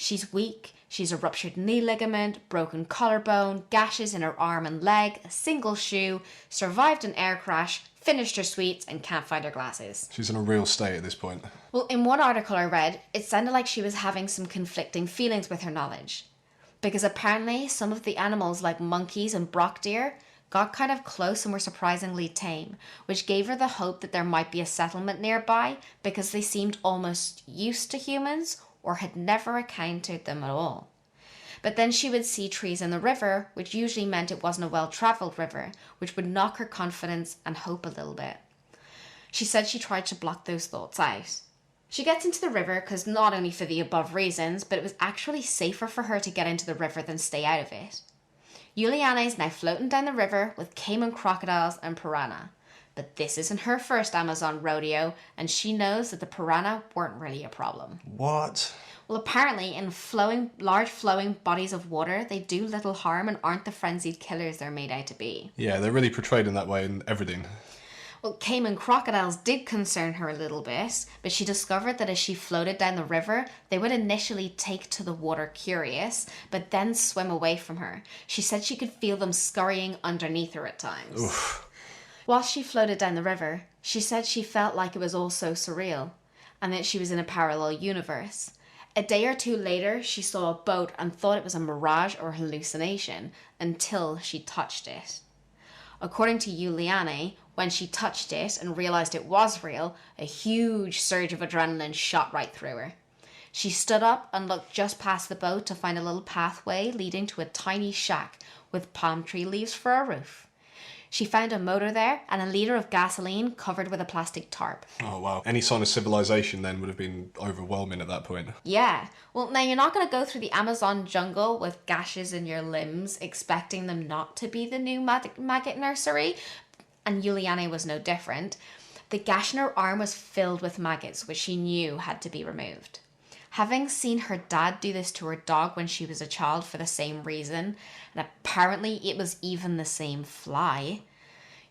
She's weak, she's a ruptured knee ligament, broken collarbone, gashes in her arm and leg, a single shoe, survived an air crash, finished her sweets and can't find her glasses. She's in a real state at this point. Well, in one article I read, it sounded like she was having some conflicting feelings with her knowledge. Because apparently some of the animals like monkeys and brock deer got kind of close and were surprisingly tame, which gave her the hope that there might be a settlement nearby because they seemed almost used to humans or had never encountered them at all. But then she would see trees in the river, which usually meant it wasn't a well-travelled river, which would knock her confidence and hope a little bit. She said she tried to block those thoughts out. She gets into the river because not only for the above reasons, but it was actually safer for her to get into the river than stay out of it. Juliane is now floating down the river with caiman crocodiles and piranha. But this isn't her first Amazon rodeo, and she knows that the piranha weren't really a problem. What? Well, apparently in large flowing bodies of water, they do little harm and aren't the frenzied killers they're made out to be. Yeah, they're really portrayed in that way in everything. Well, caiman crocodiles did concern her a little bit, but she discovered that as she floated down the river, they would initially take to the water curious, but then swim away from her. She said she could feel them scurrying underneath her at times. Oof. While she floated down the river, she said she felt like it was all so surreal, and that she was in a parallel universe. A day or two later, she saw a boat and thought it was a mirage or hallucination until she touched it. According to Juliane, when she touched it and realised it was real, a huge surge of adrenaline shot right through her. She stood up and looked just past the boat to find a little pathway leading to a tiny shack with palm tree leaves for a roof. She found a motor there and a litre of gasoline covered with a plastic tarp. Oh, wow. Any sign of civilization then would have been overwhelming at that point. Yeah. Well, now you're not going to go through the Amazon jungle with gashes in your limbs, expecting them not to be the new maggot nursery. And Juliane was no different. The gash in her arm was filled with maggots, which she knew had to be removed. Having seen her dad do this to her dog when she was a child for the same reason, and apparently it was even the same fly,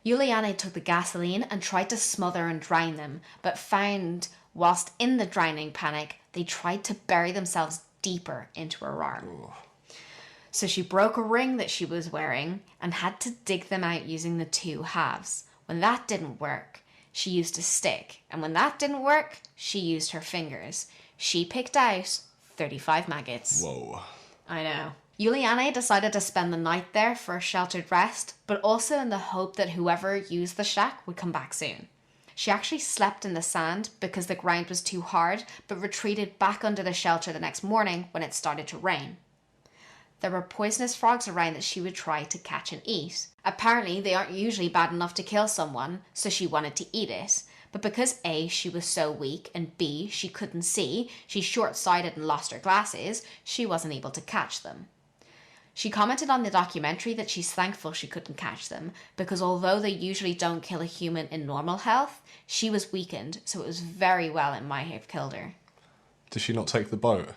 Juliane took the gasoline and tried to smother and drown them, but found, whilst in the drowning panic, they tried to bury themselves deeper into her arm. Ooh. So she broke a ring that she was wearing and had to dig them out using the two halves. When that didn't work, she used a stick, and when that didn't work, she used her fingers. She picked out 35 maggots. Whoa. I know. Juliane decided to spend the night there for a sheltered rest, but also in the hope that whoever used the shack would come back soon. She actually slept in the sand because the ground was too hard, but retreated back under the shelter the next morning when it started to rain. There were poisonous frogs around that she would try to catch and eat. Apparently, they aren't usually bad enough to kill someone, so she wanted to eat it. But because A, she was so weak, and B, she couldn't see, she's short-sighted and lost her glasses, she wasn't able to catch them. She commented on the documentary that she's thankful she couldn't catch them, because although they usually don't kill a human in normal health, she was weakened, so it was very well it might have killed her. Did she not take the boat?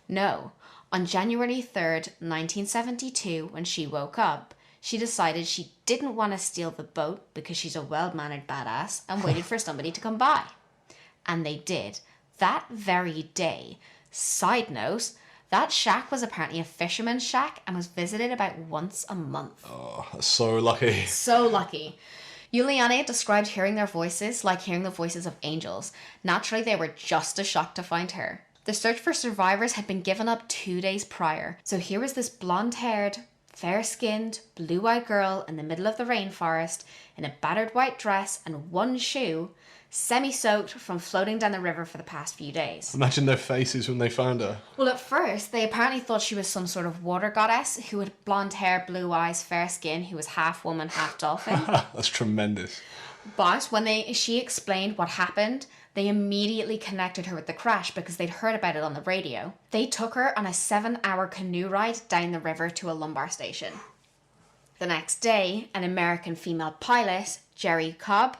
No. On January 3rd, 1972, when she woke up, she decided she didn't want to steal the boat because she's a well-mannered badass and waited for somebody to come by. And they did. That very day. Side note, that shack was apparently a fisherman's shack and was visited about once a month. Oh, that's so lucky. So lucky. Juliane described hearing their voices like hearing the voices of angels. Naturally, they were just as shocked to find her. The search for survivors had been given up 2 days prior. So here was this blonde-haired, fair-skinned, blue-eyed girl in the middle of the rainforest in a battered white dress and one shoe, semi-soaked from floating down the river for the past few days. Imagine their faces when they found her. Well, at first, they apparently thought she was some sort of water goddess who had blonde hair, blue eyes, fair skin, who was half woman, half dolphin. That's tremendous. But when she explained what happened, they immediately connected her with the crash because they'd heard about it on the radio. They took her on a 7-hour canoe ride down the river to a lumbar station. The next day, an American female pilot, Jerry Cobb,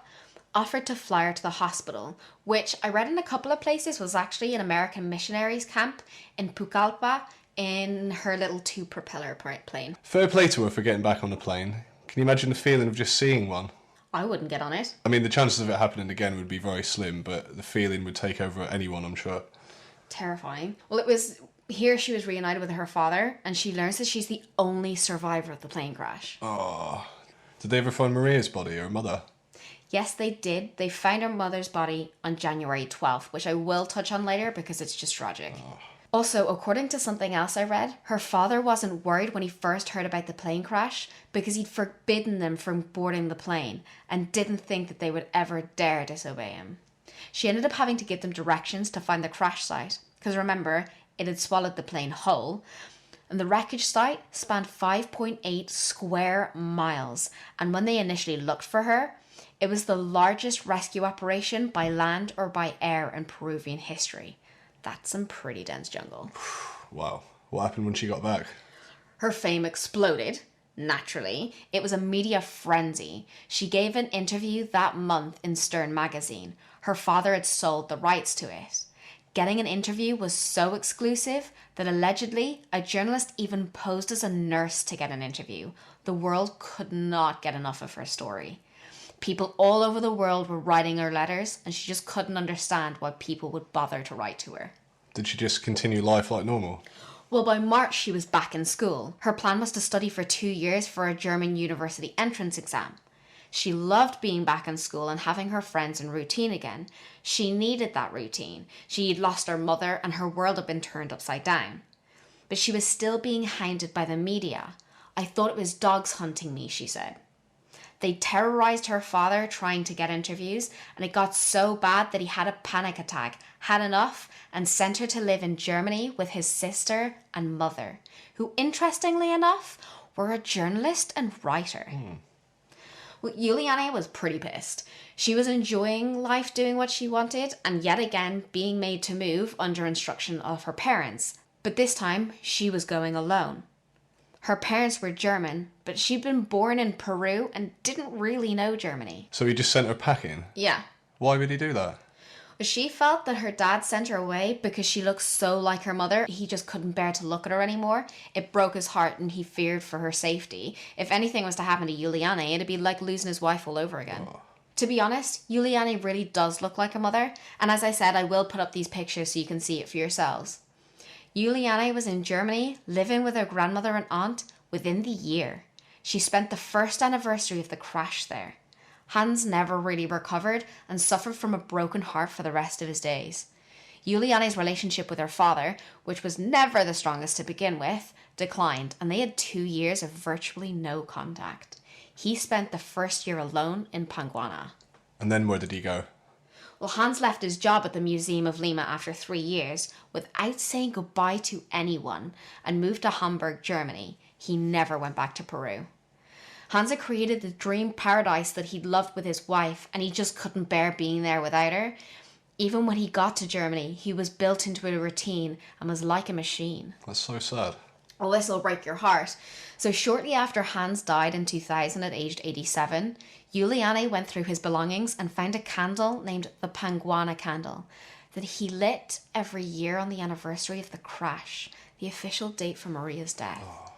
offered to fly her to the hospital, which I read in a couple of places was actually an American missionaries camp in Pucallpa in her little 2-propeller plane. Fair play to her for getting back on the plane. Can you imagine the feeling of just seeing one? I wouldn't get on it. I mean, the chances of it happening again would be very slim, but the feeling would take over anyone, I'm sure. Terrifying. Well, it was Here she was reunited with her father, and she learns that she's the only survivor of the plane crash. Oh. Did they ever find Maria's body or her mother? Yes, they did. They found her mother's body on January 12th, which I will touch on later because it's just tragic. Also, according to something else I read, her father wasn't worried when he first heard about the plane crash because he'd forbidden them from boarding the plane and didn't think that they would ever dare disobey him. She ended up having to give them directions to find the crash site because remember, it had swallowed the plane whole. And the wreckage site spanned 5.8 square miles. And when they initially looked for her, it was the largest rescue operation by land or by air in Peruvian history. That's some pretty dense jungle. Wow. What happened when she got back? Her fame exploded. Naturally, it was a media frenzy. She gave an interview that month in Stern magazine. Her father had sold the rights to it. Getting an interview was so exclusive that allegedly a journalist even posed as a nurse to get an interview. The world could not get enough of her story. People all over the world were writing her letters, and she just couldn't understand why people would bother to write to her. Did she just continue life like normal? Well, by March, she was back in school. Her plan was to study for 2 years for a German university entrance exam. She loved being back in school and having her friends and routine again. She needed that routine. She'd lost her mother and her world had been turned upside down. But she was still being hounded by the media. I thought it was dogs hunting me, she said. They terrorized her father trying to get interviews, and it got so bad that he had a panic attack, had enough, and sent her to live in Germany with his sister and mother, who, interestingly enough, were a journalist and writer. Well, Juliane was pretty pissed. She was enjoying life doing what she wanted, and yet again being made to move under instruction of her parents. But this time, she was going alone. Her parents were German, but she'd been born in Peru and didn't really know Germany. So he just sent her packing? Yeah. Why would he do that? She felt that her dad sent her away because she looked so like her mother. He just couldn't bear to look at her anymore. It broke his heart and he feared for her safety. If anything was to happen to Juliane, it'd be like losing his wife all over again. Oh. To be honest, Juliane really does look like a mother. And as I said, I will put up these pictures so you can see it for yourselves. Juliane was in Germany, living with her grandmother and aunt within the year. She spent the first anniversary of the crash there. Hans never really recovered and suffered from a broken heart for the rest of his days. Juliane's relationship with her father, which was never the strongest to begin with, declined, and they had 2 years of virtually no contact. He spent the first year alone in Panguana. And then where did he go? Well, Hans left his job at the Museum of Lima after 3 years without saying goodbye to anyone and moved to Hamburg, Germany. He never went back to Peru. Hans had created the dream paradise that he'd loved with his wife, and he just couldn't bear being there without her. Even when he got to Germany, he was built into a routine and was like a machine. That's so sad. Well, this will break your heart. So shortly after Hans died in 2000 at aged 87, Juliane went through his belongings and found a candle named the Panguana candle that he lit every year on the anniversary of the crash, the official date for Maria's death. Oh.